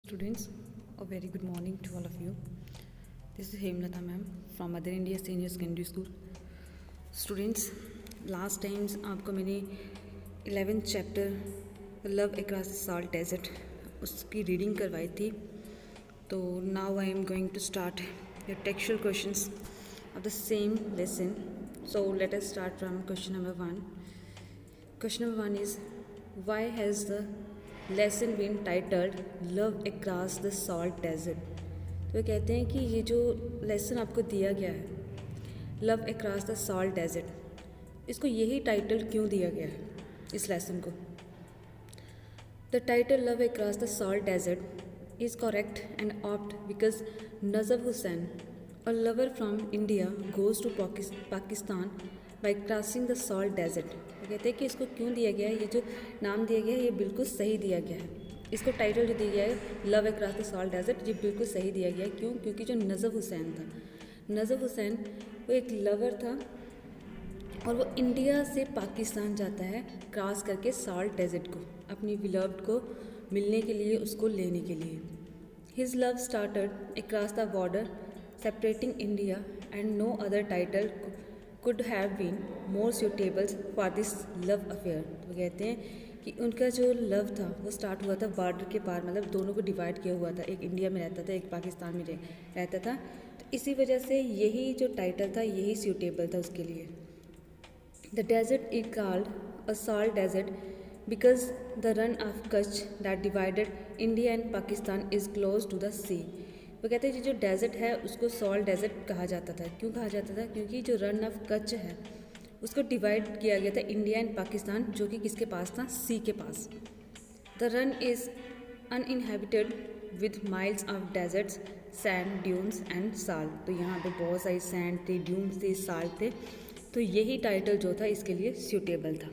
Students, a very good morning to all of you. This is Hemlata ma'am from Mother India Senior Secondary School. Students, last times आपको मैंने 11th chapter love across the salt desert उसकी reading करवाई थी. तो now I am going to start your textual questions of the same lesson. So let us start from question number 1. Question number 1 is, why has the lesson been titled Love Across the Salt Desert? तो कहते हैं कि ये जो lesson आपको दिया गया है love across the salt desert, इसको यही टाइटल क्यों दिया गया है इस लेसन को? The title love across the salt desert is correct and apt because Najab Hussain, a lover from India, goes to Pakistan by crossing the salt desert. वो कहते हैं कि इसको क्यों दिया गया है, ये जो नाम दिया गया है ये बिल्कुल सही दिया गया है. इसको टाइटल जो दिया गया है love across the salt desert, ये बिल्कुल सही दिया गया है. क्यों? क्योंकि जो नजब हुसैन था, नजब हुसैन वो एक लवर था और वो इंडिया से पाकिस्तान जाता है क्रॉस करके सॉल्ट डेजर्ट को, अपनी बिलव्ड को मिलने के लिए, उसको लेने के लिए. His love started across the border separating India, and no other title could have been more suitable for this love affair. वो कहते हैं कि उनका जो लव था वो स्टार्ट हुआ था बॉर्डर के पार, मतलब दोनों को डिवाइड किया हुआ था, एक इंडिया में रहता था एक पाकिस्तान में रहता था. तो इसी वजह से यही जो टाइटल था यही सूटेबल था उसके लिए. The desert is called a salt desert because the Rann of Kutch that divided India and Pakistan is close to the sea. वो कहते हैं जो डेजर्ट है उसको सॉल्ट डेजर्ट कहा जाता था. क्यों कहा जाता था? क्योंकि जो रन ऑफ कच्छ है उसको डिवाइड किया गया था इंडिया एंड पाकिस्तान, जो कि किसके पास था? सी के पास. The Rann is uninhabited with miles of deserts, sand, dunes and salt. तो यहाँ पे बहुत सारी सैंड थे, ड्यून्स थे, साल्ट थे. तो यही टाइटल जो था इसके लिए सूटेबल था.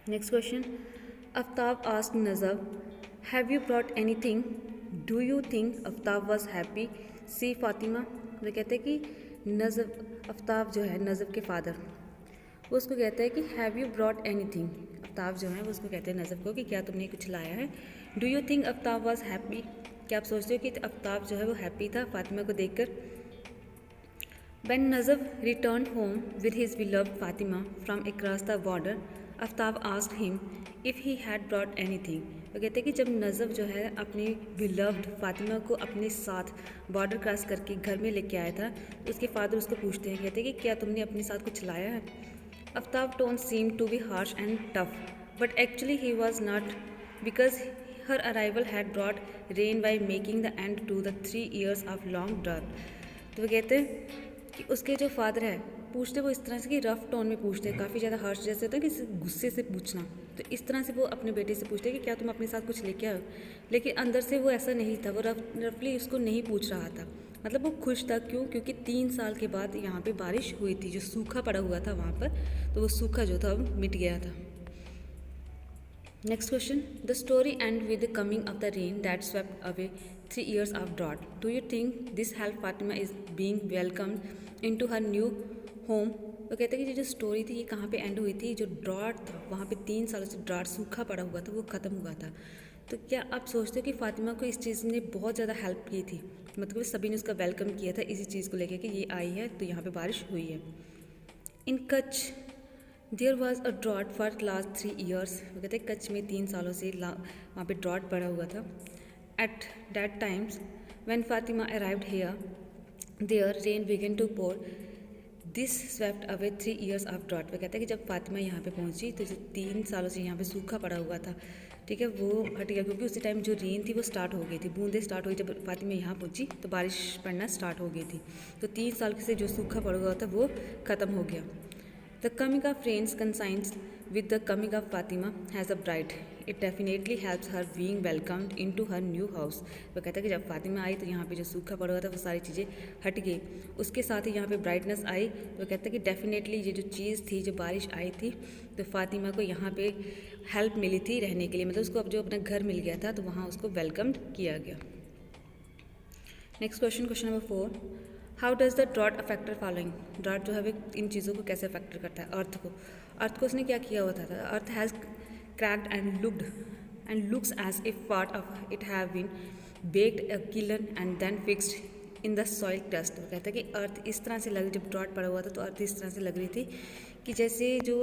Next question. Aftab asked Najab, have you brought anything? Do you think Aftab was happy? See Fatima. वो कहते हैं कि नजब, आफ्ताब जो है नजब के फादर, वो उसको कहता है कि have you brought anything. Aftab जो है वो उसको कहते हैं नजब को कि क्या तुमने कुछ लाया है. Do you think Aftab was happy? क्या आप सोचते हो कि आफ्ताब जो है वो हैप्पी था फातिमा को देखकर? When Nazab returned home with his beloved Fatima from across the border, Aftab asked him if he had brought anything. वो कहते हैं कि जब नजब जो है अपनी बिलव्ड फातिमा को अपने साथ बॉर्डर क्रॉस करके घर में लेके आया था, तो उसके फादर उसको पूछते हैं, कहते हैं कि क्या तुमने अपने साथ कुछ लाया है? Aftab tone seem to be harsh and tough, but actually he was not, because her arrival had brought rain by making the end to the 3 years of long drought. तो वो कहते हैं कि उसके जो फादर है पूछते वो इस तरह से कि रफ़ टोन में पूछते हैं, काफ़ी ज़्यादा हर्ष जैसे होता है कि गुस्से से पूछना. तो इस तरह से वो अपने बेटे से पूछते हैं कि क्या तुम अपने साथ कुछ लेके आए? लेकिन अंदर से वो ऐसा नहीं था, वो रफली उसको नहीं पूछ रहा था. मतलब वो खुश था. क्यों? क्योंकि 3 साल के बाद यहाँ पे बारिश हुई थी, जो सूखा पड़ा हुआ था वहाँ पर, तो वो सूखा जो था मिट गया था. Next question. The story ends with the coming of the rain that swept away 3 years of drought. Do you think this helped Fatima is being welcomed into her new home? वो कहते हैं कि जो स्टोरी थी ये कहाँ पे and हुई थी? जो ड्राट था वहाँ पे 3 सालों से ड्राट सूखा पड़ा हुआ था वो ख़त्म हुआ था. तो क्या आप सोचते हो कि फातिमा को इस चीज़ ने बहुत ज़्यादा हेल्प की थी? मतलब सभी ने उसका वेलकम किया था इसी चीज़ को लेकर कि ये आई है तो यहाँ पे बारिश हुई है. In Kutch there was a drought for last 3 years. वो कहते हैं कच्छ में 3 सालों से वहाँ पे ड्रॉट पड़ा हुआ था. At that times when Fatima arrived here there rain began to pour, this swept away 3 years of drought. वो कहते हैं कि जब फातिमा यहाँ पे पहुँची तो जो 3 सालों से यहाँ पे सूखा पड़ा हुआ था, ठीक है, वो हट गया. क्योंकि उसी टाइम जो रेन थी वो स्टार्ट हो गई थी, बूंदें स्टार्ट हुई. जब फातिमा यहाँ पहुँची तो बारिश पड़ना स्टार्ट हो गई थी. तो 3 साल से जो सूखा पड़ा हुआ था वो ख़त्म हो गया. The coming of rains coincides with the coming of Fatima as a bride. It definitely helps her being welcomed into her new house. वो कहता है कि जब फातिमा आई तो यहाँ पे जो सूखा पड़ा हुआ था वो सारी चीज़ें हट गई. उसके साथ ही यहाँ पे ब्राइटनेस आई. तो कहता है कि डेफिनेटली ये जो चीज़ थी, जो बारिश आई थी, तो फातिमा को यहाँ पे हेल्प मिली थी रहने के लिए. मतलब उसको अब जो अपना घर मिल गया था तो वहाँ उसको वेलकम्ड किया गया. Next question, question number 4. How does the drought affect the following? Drought जो है वो इन चीज़ों को कैसे अफेक्ट करता है? अर्थ को उसने क्या किया हुआ था? अर्थ has cracked and looked and looks as if part of it have been baked a kiln and then fixed in the soil crust। तो कहता है कि अर्थ इस तरह से लग, जब ड्रॉट पड़ा हुआ था तो अर्थ इस तरह से लग रही थी कि जैसे जो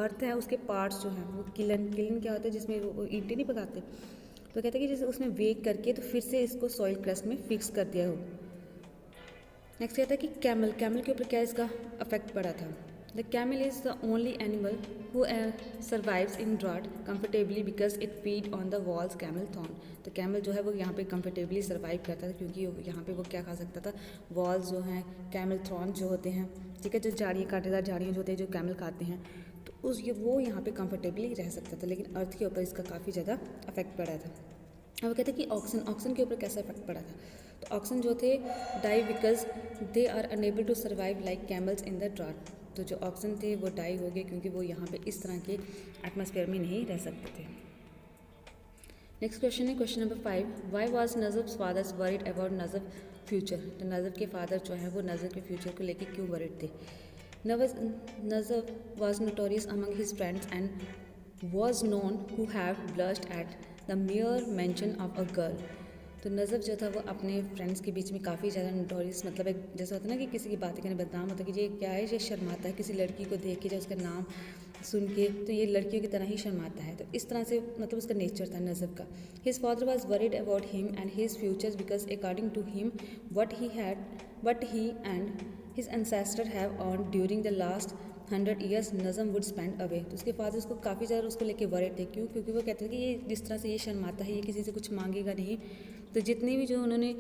अर्थ है उसके पार्ट्स जो हैं वो किलन क्या होता है जिसमें वो ईंटें नहीं पकाते, तो कहते हैं कि जैसे उसमें बेक करके तो फिर से इसको सॉइल क्रस्ट में फिक्स कर दिया हो। नेक्स्ट कहता है कि कैमल के ऊपर क्या इसका अफेक्ट पड़ा था। The camel is the only animal who survives in drought comfortably because it feed on the walls camel thorn. तो कैमल जो है वो यहाँ पे कंफर्टेबली सर्वाइव करता था क्योंकि यहाँ पे वो क्या खा सकता था, वॉल्स जो हैं कैमल थॉर्न जो होते हैं, ठीक है, जो झाड़ियाँ कांटेदार झाड़ियाँ जो होते हैं जो कैमल खाते हैं, तो वो यहाँ पे कंफर्टेबली रह सकता था। लेकिन अर्थ के ऊपर इसका काफ़ी ज़्यादा अफेक्ट पड़ा था। अब कहते हैं कि ऑक्सन के ऊपर कैसा इफेक्ट पड़ा था। तो ऑक्सन जो थे die because they are unable to survive like camels in the drought. तो जो ऑक्सन थे वो डाई हो गए क्योंकि वो यहाँ पे इस तरह के एटमॉस्फेयर में नहीं रह सकते थे। नेक्स्ट क्वेश्चन है question number 5, why was Najaf fathers worried about Najaf future. तो नजफ़ के फादर जो है वो नजफ़ के फ्यूचर को लेकर क्यों वरीड थे। Najaf was notorious among his friends and was known who have blushed at the mayor mention of a girl. तो नजफ़ जो था वो अपने फ्रेंड्स के बीच में काफ़ी ज़्यादा नोटोरियस, मतलब एक जैसा होता है ना कि किसी की बातें करने बदनाम होता है कि ये क्या है, ये शर्माता है किसी लड़की को देख के, जब उसका नाम सुन के तो ये लड़कियों की तरह ही शर्माता है। तो इस तरह से मतलब उसका नेचर था नजफ़ का। His father was worried about him and his futures because according to him what he and his ancestor have earn during the last 100 years Nazam would spend away. तो उसके फादर उसको काफ़ी ज़्यादा उसको लेके वरीड थे। क्यों? क्योंकि वो कहते हैं कि ये जिस तरह से ये शर्माता है, ये किसी से कुछ मांगेगा नहीं, तो जितने भी जो उन्होंने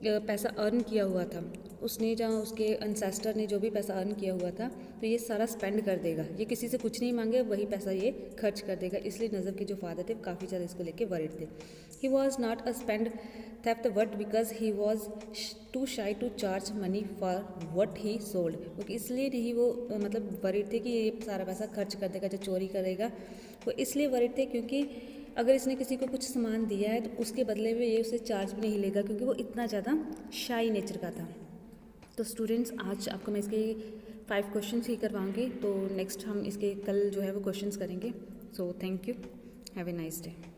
पैसा अर्न किया हुआ था, उसने जहाँ उसके एंसेस्टर ने जो भी पैसा अर्न किया हुआ था तो ये सारा स्पेंड कर देगा, ये किसी से कुछ नहीं मांगे, वही पैसा ये खर्च कर देगा। इसलिए नज़फ़ के जो फादर थे काफ़ी ज़्यादा इसको लेके वरीड थे। He was not a spendthrift what because he was too shy to charge money for what he sold. क्योंकि इसलिए नहीं वो मतलब वरीड थे कि ये सारा पैसा खर्च कर देगा, जो चोरी करेगा वो इसलिए वरीड थे क्योंकि अगर इसने किसी को कुछ सामान दिया है तो उसके बदले में ये उसे चार्ज भी नहीं लेगा क्योंकि वो इतना ज़्यादा शाई नेचर का था। तो स्टूडेंट्स आज आपको मैं इसके 5 क्वेश्चंस ही करवाऊंगी, तो नेक्स्ट हम इसके कल जो है वो क्वेश्चंस करेंगे। So thank you, have a nice day.